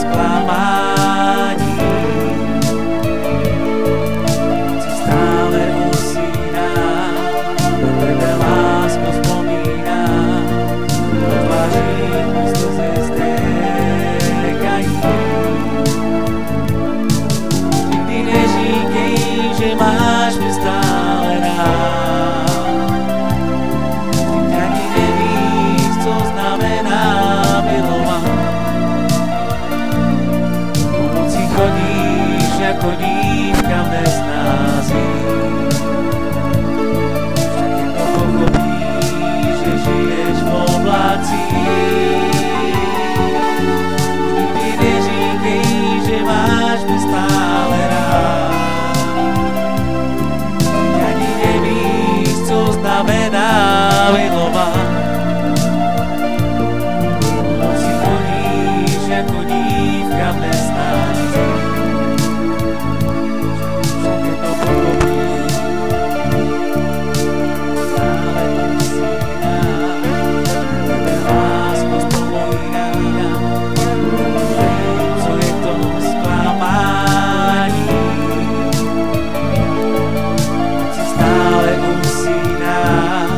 sklamání. Si stále usínám, na tebe lásko vzpomínám, do tváří mi slzy stékají. Nikdy neříkej, že máš mě stále rád. Ty ani nevíš, co znamená milovat. Po noci chodíš jako dívka v nesnází. Však jako pochopíš, že žiješ v oblacích. Nikdy neříkej, že máš mě stále rád. Ty ani nevíš, co znamená milovat. Po noci chodíš jako dívka v nesnází. Však jako pochopíš, stále usínám, tebe lásko vzpomínám. Co je to sklamání? Si stále usínám,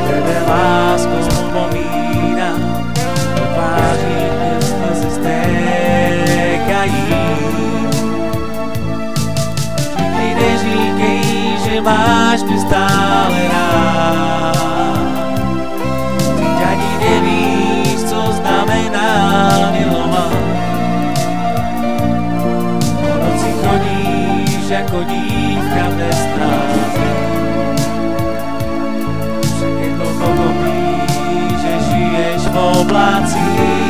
tebe lásko vzpomínám. Do tváří mě slzy stékají. Nikdy neříkej, že máš mě stále rád. Ty ani nevíš, co znamená milovat. Po noci chodíš jako dívka v nesnází. Však jako pochopíš, že žiješ v oblacích.